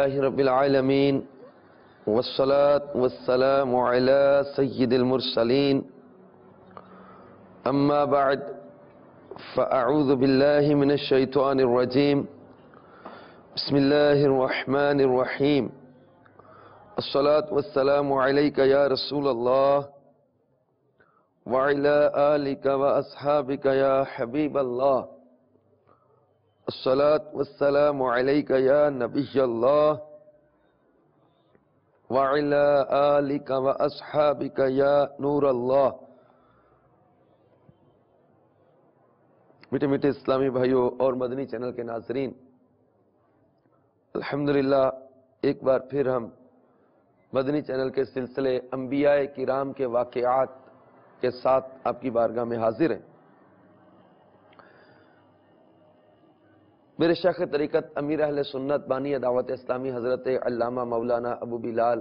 لله رب العالمين والصلاة والسلام على سيد المرسلين أما بعد فأعوذ بالله من الشيطان الرجيم بسم الله الرحمن الرحيم الصلاة والسلام عليك يا رسول الله وعلى آلك وأصحابك يا حبيب الله الصلاة والسلام عليك يا نبي الله وعلى آلك وأصحابك يا نور الله۔ میٹھے میٹھے اسلامی بھائیوں اور مدنی چینل کے ناظرین، الحمدللہ ایک بار پھر ہم مدنی چینل کے سلسلے انبیاء کرام کے واقعات کے ساتھ آپ کی بارگاہ میں حاضر ہیں۔ میرے شیخ طریقت امیر اہل سنت بانی دعوت اسلامی حضرت علامہ مولانا ابو بلال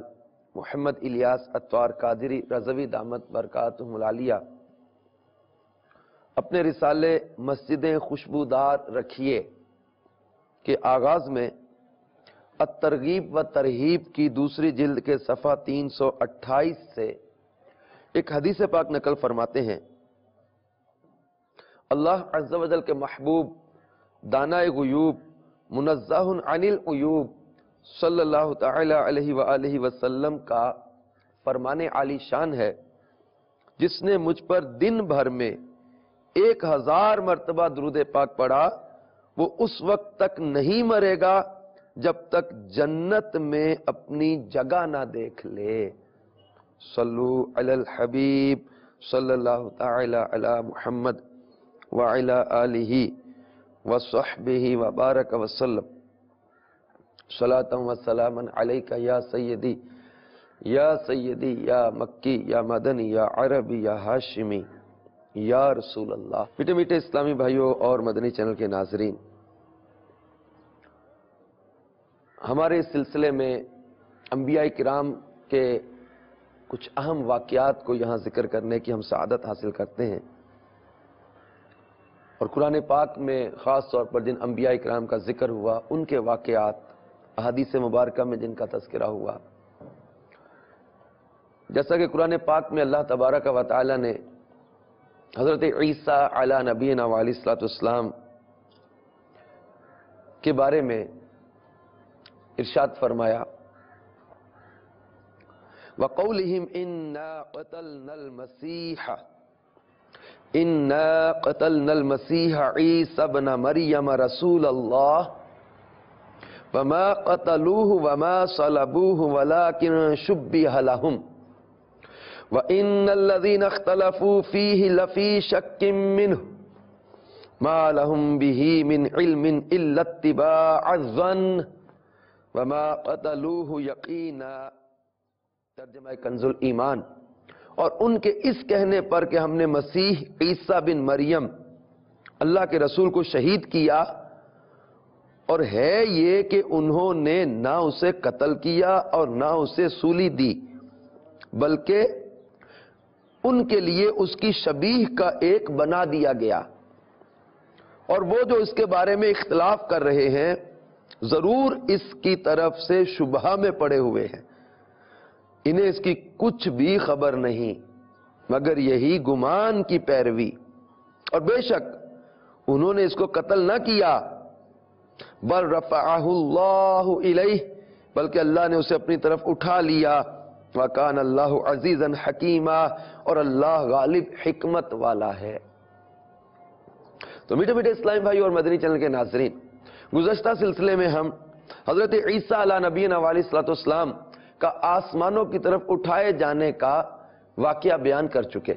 محمد الیاس اتوار قادری رضوی دامت برکاتہم العالیہ اپنے رسالے مسجدیں خوشبودار رکھیے کے آغاز میں الترغیب و ترہیب کی دوسری جلد کے صفحہ 328 سے ایک حدیث پاک نقل فرماتے ہیں، اللہ عز و جل کے محبوب دانا غیوب منزہ عن العیوب صلی اللہ تعالی علیہ وآلہ وسلم کا فرمان عالی شان ہے، جس نے مجھ پر دن بھر میں 1000 مرتبہ درود پاک پڑھا، وہ اس وقت تک نہیں مرے گا جب تک جنت میں اپنی جگہ نہ دیکھ لے۔ صلو علی الحبیب صلی اللہ تعالی علی محمد وعلی آلہ وصحبہ وبارک وسلم۔ صلاۃ و سلاما علیک یا سیدی یا مکی یا مدنی یا عربی یا ہاشمی یا رسول اللہ۔ میٹھے میٹھے اسلامی بھائیوں اور مدنی چینل کے ناظرین، ہمارے اس سلسلے میں انبیاء کرام کے کچھ اہم واقعات کو یہاں ذکر کرنے کی ہم سعادت حاصل کرتے ہیں، اور قرآن پاک میں خاص طور پر جن انبیاء کرام کا ذکر ہوا ان کے واقعات احادیث مبارکہ میں جن کا تذکرہ ہوا، جیسا کہ قرآن پاک میں اللہ تبارک و تعالی نے حضرت عیسیٰ علی نبینا علیہ الصلوۃ والسلام کے بارے میں ارشاد فرمایا، وَقَوْلِهِمْ إِنَّا قَتَلْنَا الْمَسِيحَ عِيسَى ابْنَ مَرْيَمَ رَسُولَ اللَّهِ وَمَا قَتَلُوهُ وَمَا صَلَبُوهُ وَلَكِنْ شُبِّهَ لَهُمْ وَإِنَّ الَّذِينَ اخْتَلَفُوا فِيهِ لَفِي شَكٍّ مِّنْهُ مَا لَهُمْ بِهِ مِنْ عِلْمٍ إِلَّا اتِّبَاعَ الظَّنِّ وَمَا قَتَلُوهُ يَقِينًا۔ ترجمہ کنز الایمان۔ اور ان کے اس کہنے پر کہ ہم نے مسیح عیسیٰ بن مریم اللہ کے رسول کو شہید کیا، اور ہے یہ کہ انہوں نے نہ اسے قتل کیا اور نہ اسے سولی دی، بلکہ ان کے لیے اس کی شبیہ کا ایک بنا دیا گیا، اور وہ جو اس کے بارے میں اختلاف کر رہے ہیں ضرور اس کی طرف سے شبہہ میں پڑے ہوئے ہیں، انہیں اس کی کچھ بھی خبر نہیں مگر یہی گمان کی پیروی، اور بے شک انہوں نے اس کو قتل نہ کیا، بل رفعہ اللہ الیہ، بلکہ اللہ نے اسے اپنی طرف اٹھا لیا، وکان اللہ عزیزا حکیما، اور اللہ غالب حکمت والا ہے۔ تو میٹھے میٹھے اسلامی بھائی اور مدنی چینل کے ناظرین، گزشتہ سلسلے میں ہم حضرت عیسیٰ علی نبینا علیہ الصلوۃ والسلام کا آسمانوں کی طرف اٹھائے جانے کا واقعہ بیان کر چکے۔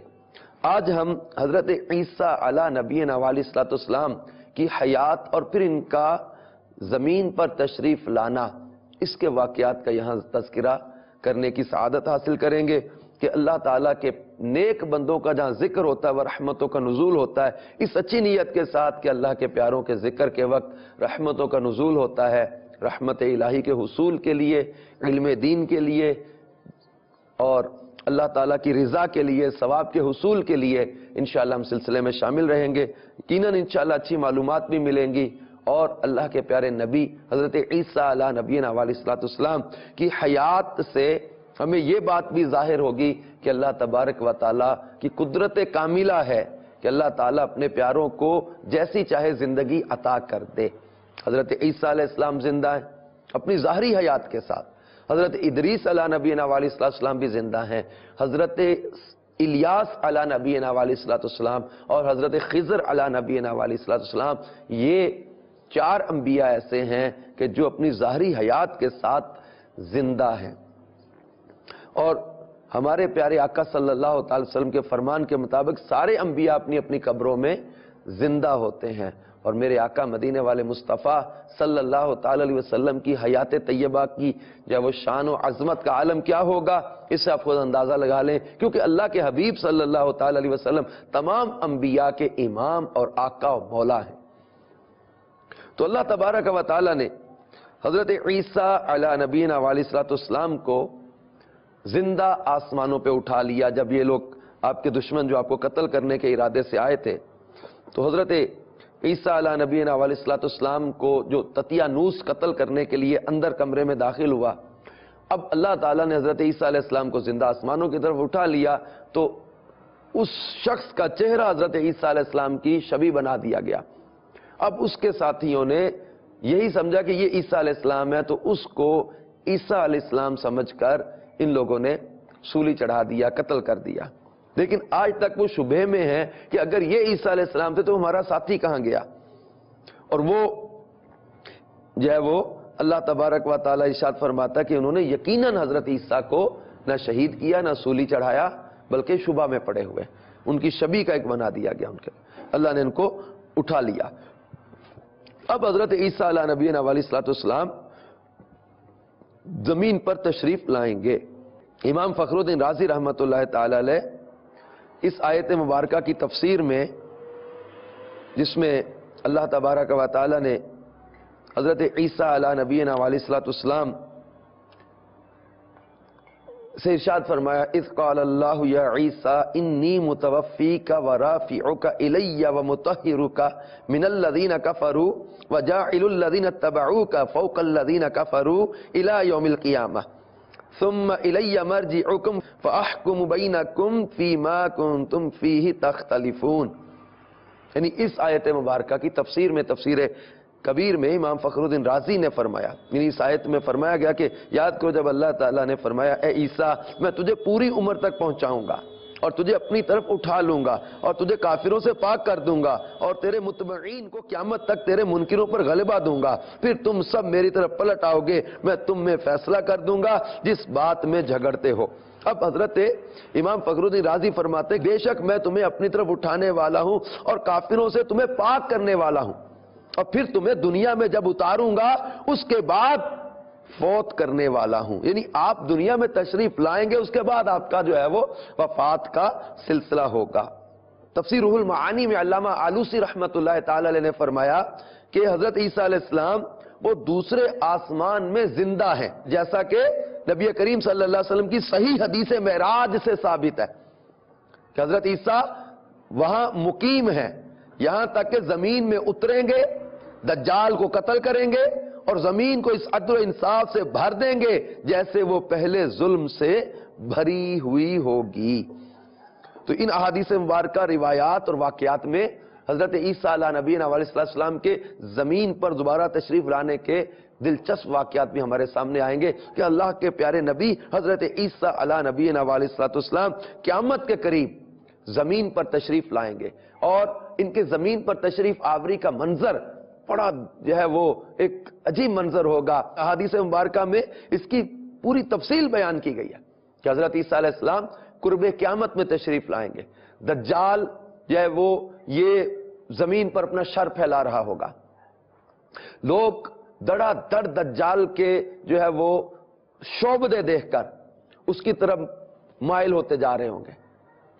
آج ہم حضرت عیسیٰ علی نبینا علیہ الصلوۃ والسلام کی حیات اور پھر ان کا زمین پر تشریف لانا، اس کے واقعات کا یہاں تذکرہ کرنے کی سعادت حاصل کریں گے کہ اللہ تعالیٰ کے نیک بندوں کا جہاں ذکر ہوتا ہے وہ رحمتوں کا نزول ہوتا ہے، اس اچھی نیت کے ساتھ کہ اللہ کے پیاروں کے ذکر کے وقت رحمتوں کا نزول ہوتا ہے، رحمت الہی کے حصول کے لیے، علم دین کے لیے، اور اللہ تعالیٰ کی رضا کے لیے، ثواب کے حصول کے لیے انشاءاللہ ہم سلسلے میں شامل رہیں گے۔ یقیناً انشاءاللہ اچھی معلومات بھی ملیں گی اور اللہ کے پیارے نبی حضرت عیسیٰ علیہ نبینا علیہ الصلوۃ والسلام کی حیات سے ہمیں یہ بات بھی ظاہر ہوگی کہ اللہ تبارک و تعالیٰ کی قدرت کاملہ ہے کہ اللہ تعالیٰ اپنے پیاروں کو جیسی چاہے زندگی عطا کر دے۔ حضرت عیسیٰ علیہ السلام زندہ ہیں اپنی ظاہری حیات کے ساتھ، حضرت ادریس علیہ نبینا علیہ السلام بھی زندہ ہیں، حضرت الیاس علیہ نبینا علیہ السلام اور حضرت خضر علیہ نبینا علیہ السلام، یہ 4 انبیاء ایسے ہیں کہ جو اپنی ظاہری حیات کے ساتھ زندہ ہیں۔ اور ہمارے پیارے آقا صلی اللہ تعالی وسلم کے فرمان کے مطابق سارے انبیاء اپنی اپنی قبروں میں زندہ ہوتے ہیں، اور میرے آقا مدینے والے مصطفیٰ صلی اللہ تعالی علیہ وسلم کی حیات طیبہ کی جب وہ شان و عظمت کا عالم کیا ہوگا اس سے آپ خود اندازہ لگا لیں، کیونکہ اللہ کے حبیب صلی اللہ تعالی علیہ وسلم تمام انبیاء کے امام اور آقا و مولا ہیں۔ تو اللہ تبارک و تعالی نے حضرت عیسیٰ علیہ نبینا علیہ السلام کو زندہ آسمانوں پہ اٹھا لیا۔ جب یہ لوگ آپ کے دشمن جو آپ کو قتل کرنے کے ارادے سے آئے تھے تو حضرت عیسیٰ علیہ نبینا علیہ السلام کو جو تطیانوس قتل کرنے کے لیے اندر کمرے میں داخل ہوا، اب اللہ تعالیٰ نے حضرت عیسیٰ علیہ السلام کو زندہ آسمانوں کی طرف اٹھا لیا تو اس شخص کا چہرہ حضرت عیسیٰ علیہ السلام کی شبیہ بنا دیا گیا۔ اب اس کے ساتھیوں نے یہی سمجھا کہ یہ عیسیٰ علیہ السلام ہے، تو اس کو عیسیٰ علیہ السلام سمجھ کر ان لوگوں نے سولی چڑھا دیا، قتل کر دیا۔ لیکن آج تک وہ شبہ میں ہے کہ اگر یہ عیسیٰ علیہ السلام تھے تو ہمارا ساتھی کہاں گیا؟ اور وہ جو ہے وہ اللہ تبارک و تعالی ارشاد فرماتا کہ انہوں نے یقیناً حضرت عیسیٰ کو نہ شہید کیا نہ سولی چڑھایا بلکہ شبہ میں پڑے ہوئے، ان کی شبیہ کا ایک بنا دیا گیا، ان کے اللہ نے ان کو اٹھا لیا۔ اب حضرت عیسیٰ علیہ نبینا علیہ السلام زمین پر تشریف لائیں گے۔ امام فخر الدین رازی رحمۃ اللہ تعالی علیہ اس آیت مبارکہ کی تفسیر میں، جس میں اللہ تبارک و تعالی نے حضرت عیسیٰ علیہ نبینا علیہ السلام سے ارشاد فرمایا اذ قال اللہ یا عیسیٰ انی متوفیک ورافعک الی ومطہرک من الذین کفروا وجاعل الذین اتبعوک فوق الذین کفروا الی یوم القیامہ ثم الی مرجعکم فاحکم بینکم فیما کنتم فیہ تختلفون۔ یعنی اس آیت مبارکہ کی تفسیر میں، تفسیر کبیر میں امام فخر الدین رازی نے فرمایا، یعنی اس آیت میں فرمایا گیا کہ یاد کرو جب اللہ تعالیٰ نے فرمایا اے عیسیٰ میں تجھے پوری عمر تک پہنچاؤں گا اور تجھے اپنی طرف اٹھا لوں گا اور تجھے کافروں سے پاک کر دوں گا اور تیرے متبعین کو قیامت تک تیرے منکروں پر غلبہ دوں گا، پھر تم سب میری طرف پلٹ آؤ گے، میں تم میں فیصلہ کر دوں گا جس بات میں جھگڑتے ہو۔ اب حضرت امام فخر الدین رازی فرماتے بے شک میں تمہیں اپنی طرف اٹھانے والا ہوں اور کافروں سے تمہیں پاک کرنے والا ہوں، اور پھر تمہیں دنیا میں جب اتاروں گا اس کے بعد فوت کرنے والا ہوں، یعنی آپ دنیا میں تشریف لائیں گے اس کے بعد آپ کا جو ہے وہ وفات کا سلسلہ ہوگا۔ تفسیر روح المعانی میں علامہ آلوسی رحمت اللہ تعالی علیہ نے فرمایا کہ حضرت عیسیٰ علیہ السلام وہ دوسرے آسمان میں زندہ ہیں، جیسا کہ نبی کریم صلی اللہ علیہ وسلم کی صحیح حدیث معراج سے ثابت ہے کہ حضرت عیسیٰ وہاں مقیم ہیں، یہاں تک کہ زمین میں اتریں گے، دجال کو قتل کریں گے اور زمین کو اس عدل و انصاف سے بھر دیں گے جیسے وہ پہلے ظلم سے بھری ہوئی ہوگی۔ تو ان احادیث مبارکہ روایات اور واقعات میں حضرت عیسیٰ علیہ نبینا علیہ السلام کے زمین پر دوبارہ تشریف لانے کے دلچسپ واقعات بھی ہمارے سامنے آئیں گے کہ اللہ کے پیارے نبی حضرت عیسیٰ علیہ نبینا علیہ السلام قیامت کے قریب زمین پر تشریف لائیں گے، اور ان کے زمین پر تشریف آوری کا منظر بڑا جو ہے وہ ایک عجیب منظر ہوگا۔ احادیث مبارکہ میں اس کی پوری تفصیل بیان کی گئی ہے کہ حضرت عیسیٰ علیہ السلام قرب قیامت میں تشریف لائیں گے، دجال جو ہے وہ یہ زمین پر اپنا شر پھیلا رہا ہوگا، لوگ دڑا دڑ دجال کے جو ہے وہ شعبدے دیکھ کر اس کی طرف مائل ہوتے جا رہے ہوں گے،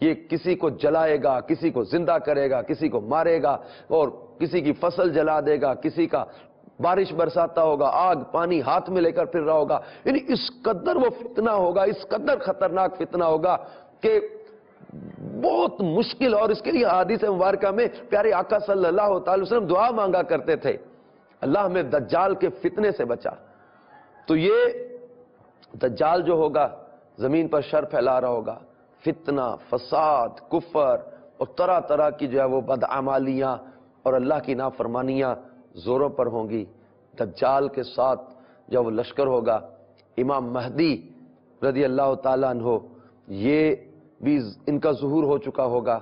یہ کسی کو جلائے گا، کسی کو زندہ کرے گا، کسی کو مارے گا اور کسی کی فصل جلا دے گا، کسی کا بارش برساتا ہوگا، آگ پانی ہاتھ میں لے کر پھر رہا ہوگا، یعنی اس قدر وہ فتنہ ہوگا، اس قدر خطرناک فتنہ ہوگا کہ بہت مشکل، اور اس کے لیے حدیث مبارکہ میں پیارے آقا صلی اللہ تعالی وسلم دعا مانگا کرتے تھے اللہ ہمیں دجال کے فتنے سے بچا۔ تو یہ دجال جو ہوگا زمین پر شر پھیلا رہا ہوگا، فتنہ، فساد، کفر اور طرح طرح کی جو ہے وہ بدعمالیاں اور اللہ کی نافرمانیاں زوروں پر ہوں گی۔ دجال کے ساتھ جب وہ لشکر ہوگا، امام مہدی رضی اللہ تعالیٰ عنہ یہ بھی ان کا ظہور ہو چکا ہوگا،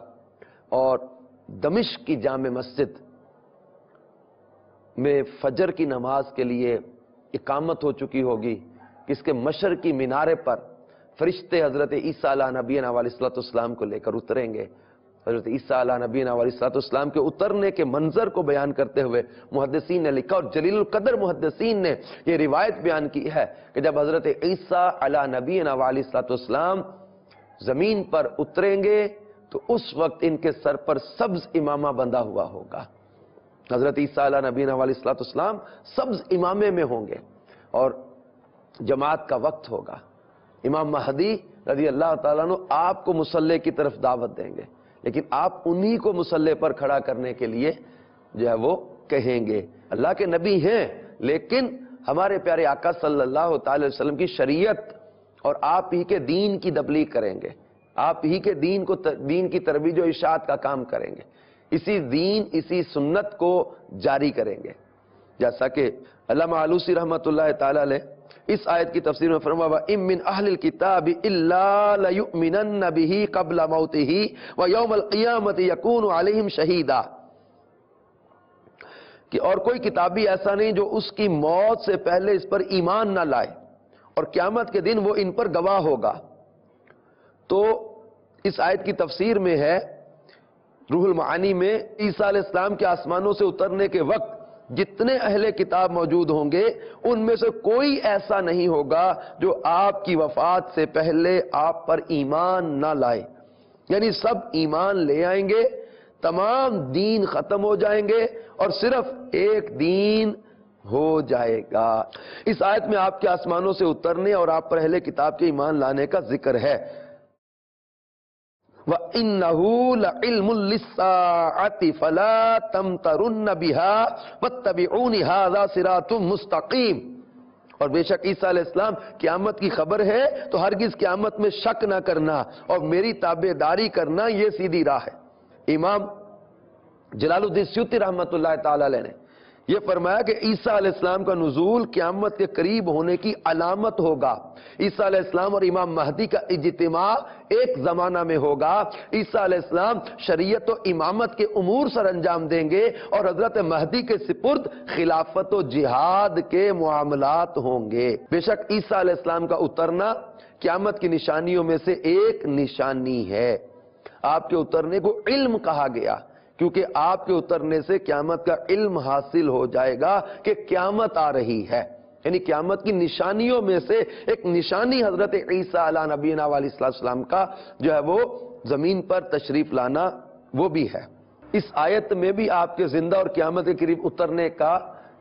اور دمشق کی جامع مسجد میں فجر کی نماز کے لیے اقامت ہو چکی ہوگی، اس کے مشرقی مینارے پر فرشتے حضرت عیسیٰ علیہ نبینا علیہ الصلوۃ والسلام کو لے کر اتریں گے۔ حضرت عیسیٰ علیہ نبینا علیہ الصلوۃ والسلام کے اترنے کے منظر کو بیان کرتے ہوئے محدثین نے لکھا، اور جلیل القدر محدثین نے یہ روایت بیان کی ہے کہ جب حضرت عیسیٰ علیہ نبینا علیہ الصلوۃ والسلام زمین پر اتریں گے تو اس وقت ان کے سر پر سبز امامہ بندھا ہوا ہوگا۔ حضرت عیسیٰ علیہ نبینا علیہ الصلوۃ والسلام سبز امامے میں ہوں گے، اور جماعت کا وقت ہوگا۔ امام مہدی رضی اللہ تعالیٰ عنہ آپ کو مصلی کی طرف دعوت دیں گے، لیکن آپ انہی کو مصلی پر کھڑا کرنے کے لیے جو ہے وہ کہیں گے۔ اللہ کے نبی ہیں، لیکن ہمارے پیارے آقا صلی اللہ تعالی وسلم کی شریعت اور آپ ہی کے دین کی تبلیغ کریں گے، آپ ہی کے دین کی ترویج و ارشاد کا کام کریں گے، اسی دین اسی سنت کو جاری کریں گے۔ جیسا کہ علامہ آلوسی رحمۃ اللہ تعالی علیہ اس آیت کی تفسیر میں فرمایا، وَإِن مِّنْ أَهْلِ الْكِتَابِ إِلَّا لَيُؤْمِنَنَّ بِهِ قَبْلَ مَوْتِهِ وَيَوْمَ الْقِيَامَةِ يَكُونُ عَلَيْهِمْ شَهِيدًا، کہ اور کوئی کتابی ایسا نہیں جو اس کی موت سے پہلے اس پر ایمان نہ لائے، اور قیامت کے دن وہ ان پر گواہ ہوگا۔ تو اس آیت کی تفسیر میں ہے روح المعانی میں، عیسیٰ علیہ السلام کے آسمانوں سے اترنے کے وقت جتنے اہل کتاب موجود ہوں گے ان میں سے کوئی ایسا نہیں ہوگا جو آپ کی وفات سے پہلے آپ پر ایمان نہ لائے، یعنی سب ایمان لے آئیں گے، تمام دین ختم ہو جائیں گے اور صرف ایک دین ہو جائے گا۔ اس آیت میں آپ کے آسمانوں سے اترنے اور آپ پر اہل کتاب کے ایمان لانے کا ذکر ہے۔ وَإِنَّهُ لَعِلْمٌ لِلسَّاعَةِ فَلَا تَمْتَرُنَّ بِهَا وَاتَّبِعُونِ هَذَا صِرَاطٌ مُسْتَقِيمٌ، اور بے شک عیسیٰ علیہ السلام قیامت کی خبر ہے، تو ہرگز قیامت میں شک نہ کرنا اور میری تابعداری کرنا، یہ سیدھی راہ ہے۔ امام جلال الدین سیوطی رحمۃ اللہ تعالی علیہ نے یہ فرمایا کہ عیسیٰ علیہ السلام کا نزول قیامت کے قریب ہونے کی علامت ہوگا۔ عیسیٰ علیہ السلام اور امام مہدی کا اجتماع ایک زمانہ میں ہوگا۔ عیسیٰ علیہ السلام شریعت و امامت کے امور سر انجام دیں گے، اور حضرت مہدی کے سپرد خلافت و جہاد کے معاملات ہوں گے۔ بے شک عیسیٰ علیہ السلام کا اترنا قیامت کی نشانیوں میں سے ایک نشانی ہے۔ آپ کے اترنے کو علم کہا گیا کیونکہ آپ کے اترنے سے قیامت کا علم حاصل ہو جائے گا کہ قیامت آ رہی ہے، یعنی قیامت کی نشانیوں میں سے ایک نشانی حضرت عیسیٰ علیہ نبینا علیہ السلام کا جو ہے وہ زمین پر تشریف لانا وہ بھی ہے۔ اس آیت میں بھی آپ کے زندہ اور قیامت کے قریب اترنے کا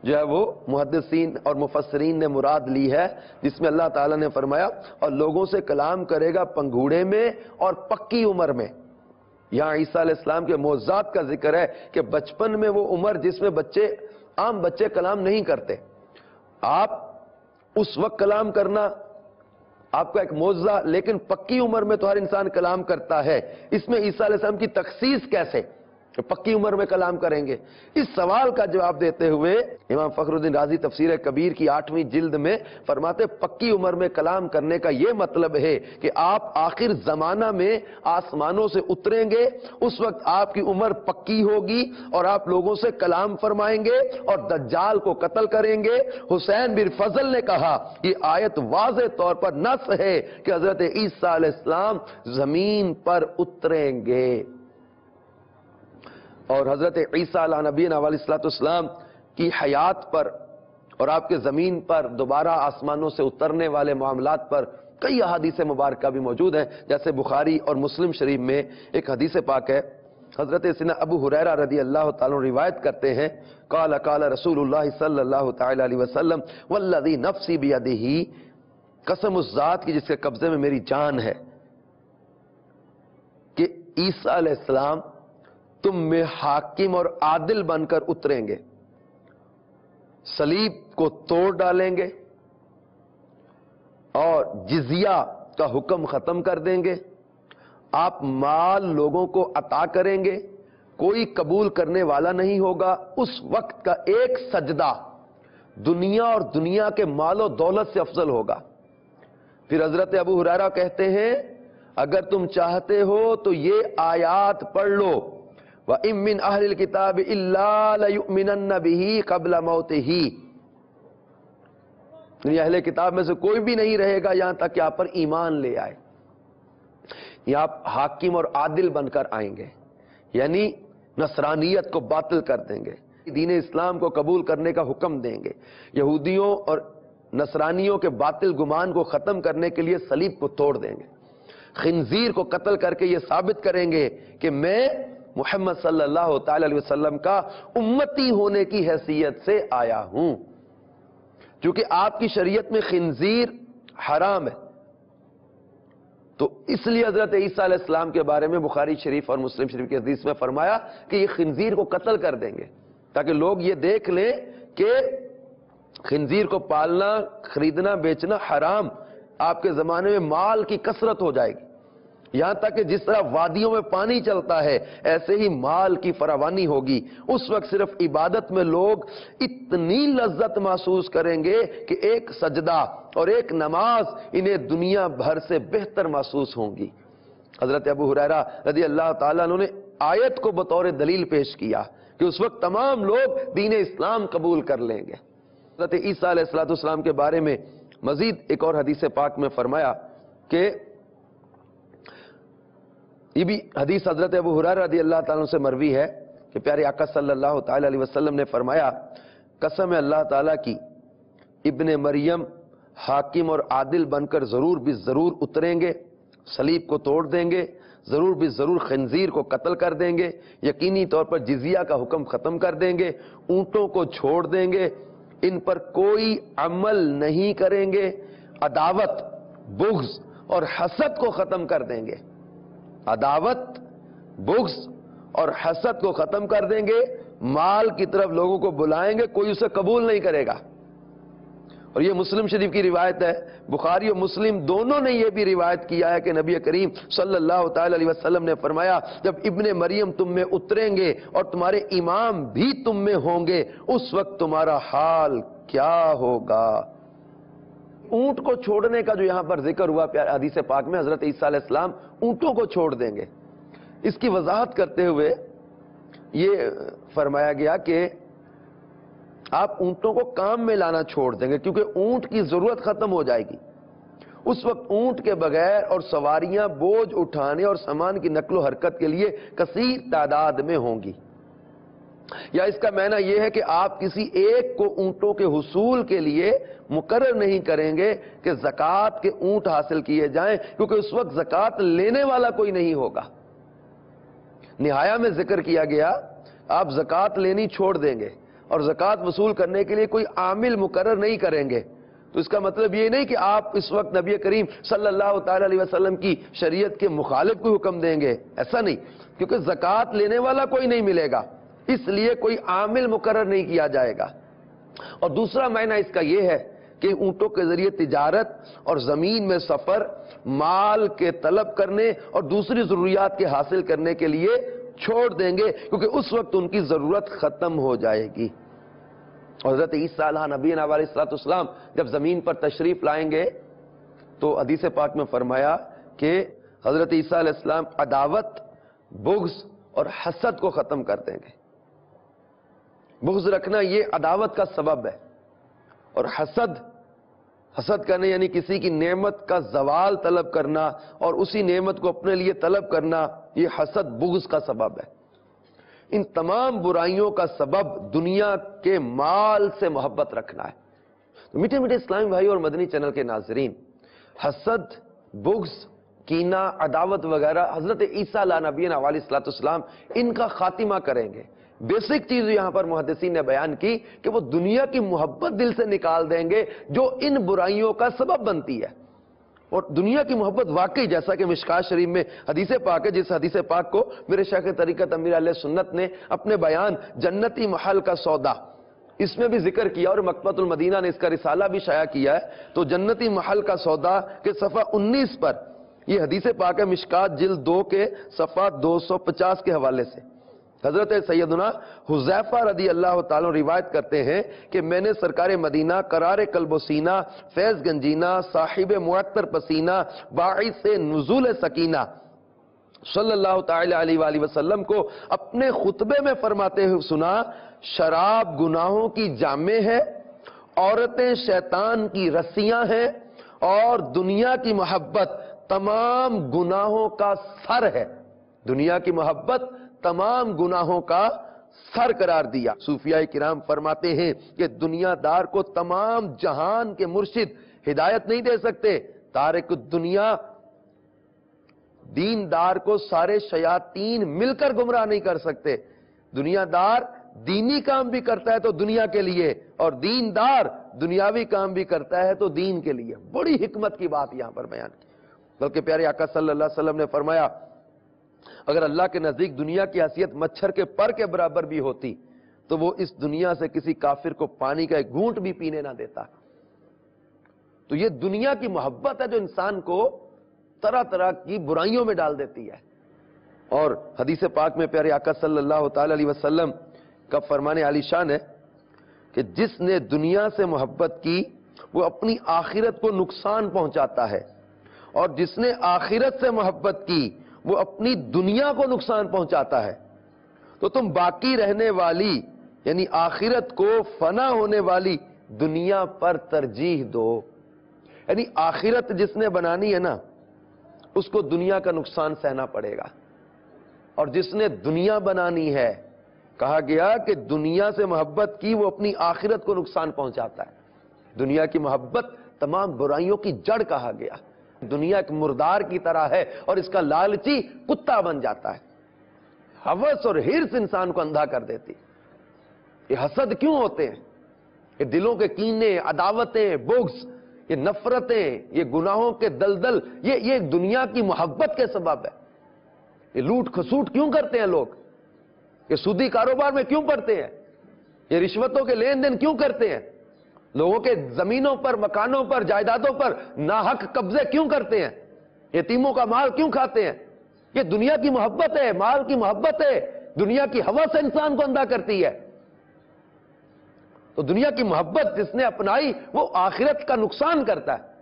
جو ہے وہ محدثین اور مفسرین نے مراد لی ہے، جس میں اللہ تعالیٰ نے فرمایا، اور لوگوں سے کلام کرے گا پنگھوڑے میں اور پکی عمر میں۔ یہاں عیسیٰ علیہ السلام کے معجزات کا ذکر ہے کہ بچپن میں وہ عمر جس میں عام بچے کلام نہیں کرتے، آپ اس وقت کلام کرنا آپ کا ایک معجزہ، لیکن پکی عمر میں تو ہر انسان کلام کرتا ہے، اس میں عیسیٰ علیہ السلام کی تخصیص کیسے کہ پکی عمر میں کلام کریں گے؟ اس سوال کا جواب دیتے ہوئے امام فخر الدین رازی تفسیر کبیر کی 8ویں جلد میں فرماتے، پکی عمر میں کلام کرنے کا یہ مطلب ہے کہ آپ آخر زمانہ میں آسمانوں سے اتریں گے، اس وقت آپ کی عمر پکی ہوگی اور آپ لوگوں سے کلام فرمائیں گے اور دجال کو قتل کریں گے۔ حسین بن فضل نے کہا یہ آیت واضح طور پر نص ہے کہ حضرت عیسیٰ علیہ السلام زمین پر اتریں گے، اور حضرت عیسیٰ علیہ نبینا علیہ السلام کی حیات پر اور آپ کے زمین پر دوبارہ آسمانوں سے اترنے والے معاملات پر کئی احادیث مبارکہ بھی موجود ہیں، جیسے بخاری اور مسلم شریف میں ایک حدیث پاک ہے، حضرت سیدنا ابو ہریرہ رضی اللہ تعالیٰ عنہ روایت کرتے ہیں، قال قال رسول اللہ صلی اللہ تعالی علیہ وسلم والذی نفسی بیدہ، قسم اس ذات کی جس کے قبضے میں میری جان ہے، کہ عیسیٰ علیہ السلام تم میں حاکم اور عادل بن کر اتریں گے، صلیب کو توڑ ڈالیں گے اور جزیہ کا حکم ختم کر دیں گے. آپ مال لوگوں کو عطا کریں گے, کوئی قبول کرنے والا نہیں ہوگا. اس وقت کا ایک سجدہ دنیا اور دنیا کے مال و دولت سے افضل ہوگا. پھر حضرت ابو ہریرہ کہتے ہیں اگر تم چاہتے ہو تو یہ آیات پڑھ لو, وَإِن مِّنْ أَهْلِ الْكِتَابِ إِلَّا لَيُؤْمِنَنَّ بِهِ قَبْلَ مَوْتِهِ. یعنی اہل کتاب میں سے کوئی بھی نہیں رہے گا یہاں تک کہ آپ پر ایمان لے آئے. یہ آپ حاکم اور عادل بن کر آئیں گے, یعنی نصرانیت کو باطل کر دیں گے, دین اسلام کو قبول کرنے کا حکم دیں گے, یہودیوں اور نصرانیوں کے باطل گمان کو ختم کرنے کے لیے صلیب کو توڑ دیں گے, خنزیر کو قتل کر کے یہ ثابت کریں گے کہ میں محمد صلی اللہ تعالی علیہ وسلم کا امتی ہونے کی حیثیت سے آیا ہوں. چونکہ آپ کی شریعت میں خنزیر حرام ہے, تو اس لیے حضرت عیسیٰ علیہ السلام کے بارے میں بخاری شریف اور مسلم شریف کی حدیث میں فرمایا کہ یہ خنزیر کو قتل کر دیں گے, تاکہ لوگ یہ دیکھ لیں کہ خنزیر کو پالنا, خریدنا, بیچنا حرام. آپ کے زمانے میں مال کی کثرت ہو جائے گی, یہاں تک کہ جس طرح وادیوں میں پانی چلتا ہے ایسے ہی مال کی فراوانی ہوگی. اس وقت صرف عبادت میں لوگ اتنی لذت محسوس کریں گے کہ ایک سجدہ اور ایک نماز انہیں دنیا بھر سے بہتر محسوس ہوں گی. حضرت ابو ہریرہ رضی اللہ تعالیٰ عنہ نے آیت کو بطور دلیل پیش کیا کہ اس وقت تمام لوگ دین اسلام قبول کر لیں گے. حضرت عیسیٰ علیہ السلام کے بارے میں مزید ایک اور حدیث پاک میں فرمایا کہ یہ بھی حدیث حضرت ابو ہریرہ رضی اللہ تعالیٰ عنہ سے مروی ہے کہ پیارے آقا صلی اللہ تعالی علیہ وسلم نے فرمایا قسم اللہ تعالیٰ کی, ابن مریم حاکم اور عادل بن کر ضرور بھی ضرور اتریں گے, صلیب کو توڑ دیں گے, ضرور بھی ضرور خنزیر کو قتل کر دیں گے, یقینی طور پر جزیہ کا حکم ختم کر دیں گے, اونٹوں کو چھوڑ دیں گے, ان پر کوئی عمل نہیں کریں گے, عداوت, بغض اور حسد کو ختم کر دیں گے. عداوت, بغض اور حسد کو ختم کر دیں گے, مال کی طرف لوگوں کو بلائیں گے, کوئی اسے قبول نہیں کرے گا. اور یہ مسلم شریف کی روایت ہے, بخاری اور مسلم دونوں نے یہ بھی روایت کیا ہے کہ نبی کریم صلی اللہ تعالی علیہ وسلم نے فرمایا جب ابن مریم تم میں اتریں گے اور تمہارے امام بھی تم میں ہوں گے اس وقت تمہارا حال کیا ہوگا. اونٹ کو چھوڑنے کا جو یہاں پر ذکر ہوا پیارے حدیث پاک میں, حضرت عیسیٰ علیہ السلام اونٹوں کو چھوڑ دیں گے. اس کی وضاحت کرتے ہوئے یہ فرمایا گیا کہ آپ اونٹوں کو کام میں لانا چھوڑ دیں گے کیونکہ اونٹ کی ضرورت ختم ہو جائے گی. اس وقت اونٹ کے بغیر اور سواریاں بوجھ اٹھانے اور سامان کی نقل و حرکت کے لیے کثیر تعداد میں ہوں گی. یا اس کا معنی یہ ہے کہ آپ کسی ایک کو اونٹوں کے حصول کے لیے مقرر نہیں کریں گے کہ زکوٰۃ کے اونٹ حاصل کیے جائیں, کیونکہ اس وقت زکوٰۃ لینے والا کوئی نہیں ہوگا. نہایا میں ذکر کیا گیا آپ زکوٰۃ لینی چھوڑ دیں گے اور زکوٰۃ وصول کرنے کے لیے کوئی عامل مقرر نہیں کریں گے, تو اس کا مطلب یہ نہیں کہ آپ اس وقت نبی کریم صلی اللہ تعالی علیہ وسلم کی شریعت کے مخالف کوئی حکم دیں گے, ایسا نہیں, کیونکہ زکوٰۃ لینے والا کوئی نہیں ملے گا, اس لیے کوئی عامل مقرر نہیں کیا جائے گا. اور دوسرا معنی اس کا یہ ہے کہ اونٹوں کے ذریعے تجارت اور زمین میں سفر, مال کے طلب کرنے اور دوسری ضروریات کے حاصل کرنے کے لیے چھوڑ دیں گے, کیونکہ اس وقت ان کی ضرورت ختم ہو جائے گی. حضرت عیسیٰ علیہ نبینا علیہ السلام جب زمین پر تشریف لائیں گے تو حدیث پاک میں فرمایا کہ حضرت عیسیٰ علیہ السلام عداوت, بغض اور حسد کو ختم کر دیں گے. بغض رکھنا یہ عداوت کا سبب ہے, اور حسد کرنا یعنی کسی کی نعمت کا زوال طلب کرنا اور اسی نعمت کو اپنے لیے طلب کرنا, یہ حسد بغض کا سبب ہے. ان تمام برائیوں کا سبب دنیا کے مال سے محبت رکھنا ہے. تو میٹھے میٹھے اسلامی بھائی اور مدنی چینل کے ناظرین, حسد, بغض, کینہ, عداوت وغیرہ حضرت عیسیٰ علیہ نبینا علیہ السلام ان کا خاتمہ کریں گے. بیسک چیز یہاں پر محدثین نے بیان کی کہ وہ دنیا کی محبت دل سے نکال دیں گے جو ان برائیوں کا سبب بنتی ہے. اور دنیا کی محبت واقعی جیسا کہ مشکات شریف میں حدیث پاک ہے, جس حدیث پاک کو میرے شیخ طریقت امیر علیہ سنت نے اپنے بیان جنتی محل کا سودا اس میں بھی ذکر کیا اور مکتبۃ المدینہ نے اس کا رسالہ بھی شائع کیا ہے. تو جنتی محل کا سودا کے صفحہ 19 پر یہ حدیث پاک ہے، مشکات جلد 2 کے صفحہ 250 کے حوالے سے. حضرت سیدنا حذیفہ رضی اللہ تعالیٰ روایت کرتے ہیں کہ میں نے سرکار مدینہ قرار قلب و سینہ، فیض گنجینہ، صاحب معطر پسینہ، باعث نزول سکینہ صلی اللہ تعالی علیہ وآلہ وسلم کو اپنے خطبے میں فرماتے ہوئے سنا، شراب گناہوں کی جامع ہے، عورتیں شیطان کی رسیاں ہیں، اور دنیا کی محبت تمام گناہوں کا سر ہے. دنیا کی محبت تمام گناہوں کا سر قرار دیا. صوفیاء کرام فرماتے ہیں کہ دنیا دار کو تمام جہان کے مرشد ہدایت نہیں دے سکتے، تارک الدنیا دین دار کو سارے شیاطین مل کر گمراہ نہیں کر سکتے. دنیا دار دینی کام بھی کرتا ہے تو دنیا کے لیے، اور دین دار دنیاوی کام بھی کرتا ہے تو دین کے لیے. بڑی حکمت کی بات یہاں پر بیان کی. بلکہ پیارے آقا صلی اللہ علیہ وسلم نے فرمایا اگر اللہ کے نزدیک دنیا کی حیثیت مچھر کے پر کے برابر بھی ہوتی تو وہ اس دنیا سے کسی کافر کو پانی کا ایک گھونٹ بھی پینے نہ دیتا. تو یہ دنیا کی محبت ہے جو انسان کو طرح طرح کی برائیوں میں ڈال دیتی ہے. اور حدیث پاک میں پیارے آقا صلی اللہ تعالی علیہ وسلم کا فرمان عالی شان ہے کہ جس نے دنیا سے محبت کی وہ اپنی آخرت کو نقصان پہنچاتا ہے، اور جس نے آخرت سے محبت کی وہ اپنی دنیا کو نقصان پہنچاتا ہے. تو تم باقی رہنے والی یعنی آخرت کو فنا ہونے والی دنیا پر ترجیح دو. یعنی آخرت جس نے بنانی ہے نا اس کو دنیا کا نقصان سہنا پڑے گا، اور جس نے دنیا بنانی ہے کہا گیا کہ دنیا سے محبت کی وہ اپنی آخرت کو نقصان پہنچاتا ہے. دنیا کی محبت تمام برائیوں کی جڑ کہا گیا. دنیا ایک مردار کی طرح ہے اور اس کا لالچی کتا بن جاتا ہے. ہوس اور ہرس انسان کو اندھا کر دیتی. یہ حسد کیوں ہوتے ہیں؟ یہ دلوں کے کینے، عداوتیں، بغض، یہ نفرتیں، یہ گناہوں کے دلدل، یہ دنیا کی محبت کے سبب ہے. یہ لوٹ کھسوٹ کیوں کرتے ہیں لوگ؟ یہ سودی کاروبار میں کیوں پڑتے ہیں؟ یہ رشوتوں کے لین دین کیوں کرتے ہیں؟ لوگوں کے زمینوں پر، مکانوں پر، جائیدادوں پر ناحق قبضے کیوں کرتے ہیں؟ یتیموں کا مال کیوں کھاتے ہیں؟ یہ دنیا کی محبت ہے، مال کی محبت ہے. دنیا کی ہوس سے انسان کو اندھا کرتی ہے. تو دنیا کی محبت جس نے اپنائی وہ آخرت کا نقصان کرتا ہے.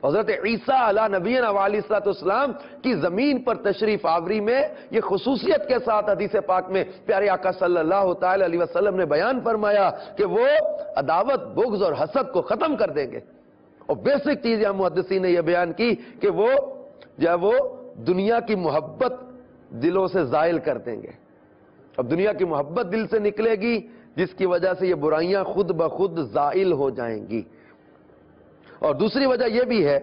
حضرت عیسیٰ علیہ نبینا علیہ السلام کی زمین پر تشریف آوری میں یہ خصوصیت کے ساتھ حدیث پاک میں پیارے آقا صلی اللہ تعالی علیہ وسلم نے بیان فرمایا کہ وہ عداوت، بغض اور حسد کو ختم کر دیں گے. اور بیسک چیز ہم محدثین نے یہ بیان کی کہ وہ دنیا کی محبت دلوں سے زائل کر دیں گے. اب دنیا کی محبت دل سے نکلے گی جس کی وجہ سے یہ برائیاں خود بخود زائل ہو جائیں گی. اور دوسری وجہ یہ بھی ہے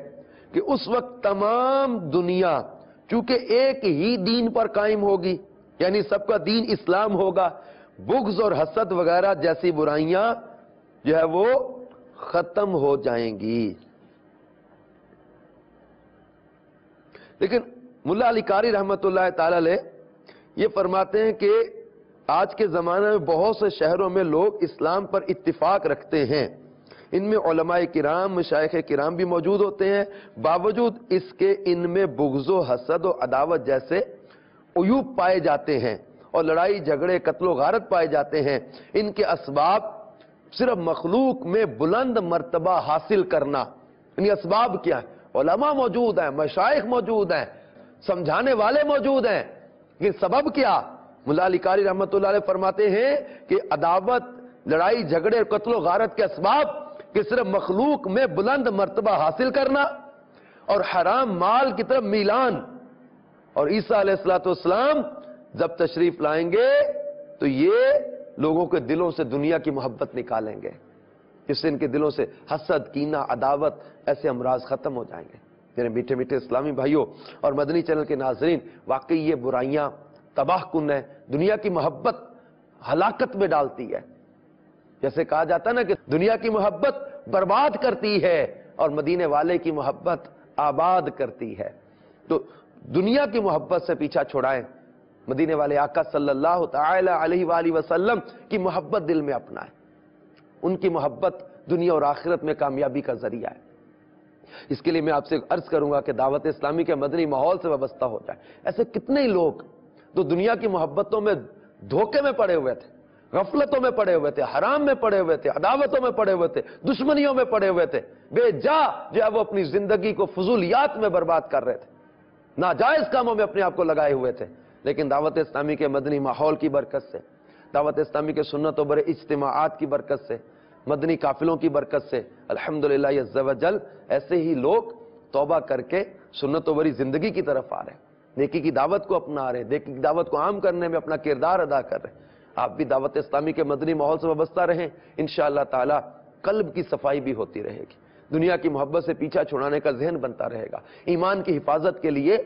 کہ اس وقت تمام دنیا چونکہ ایک ہی دین پر قائم ہوگی، یعنی سب کا دین اسلام ہوگا، بغض اور حسد وغیرہ جیسی برائیاں جو ہے وہ ختم ہو جائیں گی. لیکن ملا علی قاری رحمت اللہ تعالی علیہ یہ فرماتے ہیں کہ آج کے زمانے میں بہت سے شہروں میں لوگ اسلام پر اتفاق رکھتے ہیں، ان میں علماء کرام، مشائخ کرام بھی موجود ہوتے ہیں، باوجود اس کے ان میں بغض و حسد و عداوت جیسے عیوب پائے جاتے ہیں، اور لڑائی جھگڑے، قتل و غارت پائے جاتے ہیں. ان کے اسباب صرف مخلوق میں بلند مرتبہ حاصل کرنا. یعنی اسباب کیا ہے؟ علماء موجود ہیں، مشائخ موجود ہیں، سمجھانے والے موجود ہیں، یہ سبب کیا؟ ملا علی قاری رحمت اللہ علیہ فرماتے ہیں کہ عداوت، لڑائی جھگڑے اور قتل و غارت کے اسباب کہ صرف مخلوق میں بلند مرتبہ حاصل کرنا اور حرام مال کی طرف میلان. اور عیسیٰ علیہ السلام جب تشریف لائیں گے تو یہ لوگوں کے دلوں سے دنیا کی محبت نکالیں گے، جس سے ان کے دلوں سے حسد، کینہ، عداوت ایسے امراض ختم ہو جائیں گے. میرے میٹھے میٹھے اسلامی بھائیوں اور مدنی چینل کے ناظرین، واقعی یہ برائیاں تباہ کن ہیں. دنیا کی محبت ہلاکت میں ڈالتی ہے. جیسے کہا جاتا ہے نا کہ دنیا کی محبت برباد کرتی ہے اور مدینے والے کی محبت آباد کرتی ہے. تو دنیا کی محبت سے پیچھا چھڑائیں، مدینے والے آقا صلی اللہ تعالی علیہ وآلہ وسلم کی محبت دل میں اپنائیں. ان کی محبت دنیا اور آخرت میں کامیابی کا ذریعہ ہے. اس کے لیے میں آپ سے عرض کروں گا کہ دعوت اسلامی کے مدنی ماحول سے وابستہ ہو جائے. ایسے کتنے ہی لوگ جو دنیا کی محبتوں میں دھوکے میں پڑے ہوئے تھے، غفلتوں میں پڑے ہوئے تھے، حرام میں پڑے ہوئے تھے، عداوتوں میں پڑے ہوئے تھے، دشمنیوں میں پڑے ہوئے تھے، بے جا جو ہے وہ اپنی زندگی کو فضولیات میں برباد کر رہے تھے، ناجائز کاموں میں اپنے آپ کو لگائے ہوئے تھے. لیکن دعوت اسلامی کے مدنی ماحول کی برکت سے، دعوت اسلامی کے سنت و بر اجتماعات کی برکت سے، مدنی قافلوں کی برکت سے الحمدللہ عز و جل ایسے ہی لوگ توبہ کر کے سنت و بری زندگی کی طرف آ رہے ہیں، نیکی کی دعوت کو اپنا رہے ہیں، نیکی کی دعوت کو عام کرنے میں اپنا کردار ادا کر رہے ہیں. آپ بھی دعوت اسلامی کے مدنی ماحول سے وابستہ رہیں، انشاءاللہ تعالی قلب کی صفائی بھی ہوتی رہے گی، دنیا کی محبت سے پیچھا چھڑانے کا ذہن بنتا رہے گا، ایمان کی حفاظت کے لیے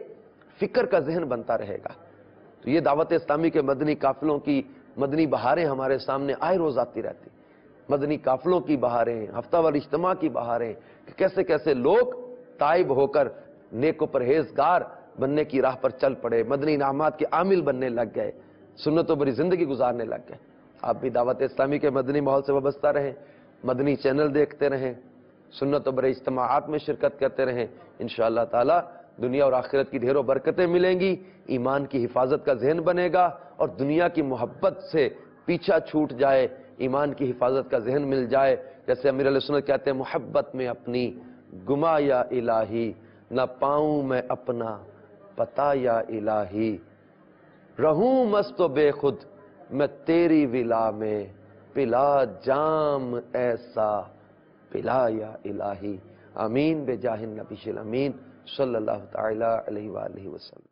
فکر کا ذہن بنتا رہے گا. تو یہ دعوت اسلامی کے مدنی قافلوں کی مدنی بہاریں ہمارے سامنے آئے روز آتی رہتی. مدنی قافلوں کی بہاریں، ہفتہ وار اجتماع کی بہاریں، کہ کیسے کیسے لوگ تائب ہو کر نیک و پرہیزگار بننے کی راہ پر چل پڑے، مدنی انعامات کے عامل بننے لگ گئے، سنت و بری زندگی گزارنے لگ گئے. آپ بھی دعوت اسلامی کے مدنی ماحول سے وابستہ رہیں، مدنی چینل دیکھتے رہیں، سنت و بری اجتماعات میں شرکت کرتے رہیں. انشاءاللہ تعالی دنیا اور آخرت کی ڈھیروں برکتیں ملیں گی، ایمان کی حفاظت کا ذہن بنے گا، اور دنیا کی محبت سے پیچھا چھوٹ جائے، ایمان کی حفاظت کا ذہن مل جائے. جیسے امیر علیہ سنت کہتے ہیں، محبت میں اپنی گما یا الہی، نہ پاؤں میں اپنا پتا یا الہی، رہوں مست و بے خود میں تیری ولا میں، پلا جام ایسا پلا یا الہی. آمین بجاہ النبی الامین صلی اللہ تعالی علیہ وآلہ وسلم.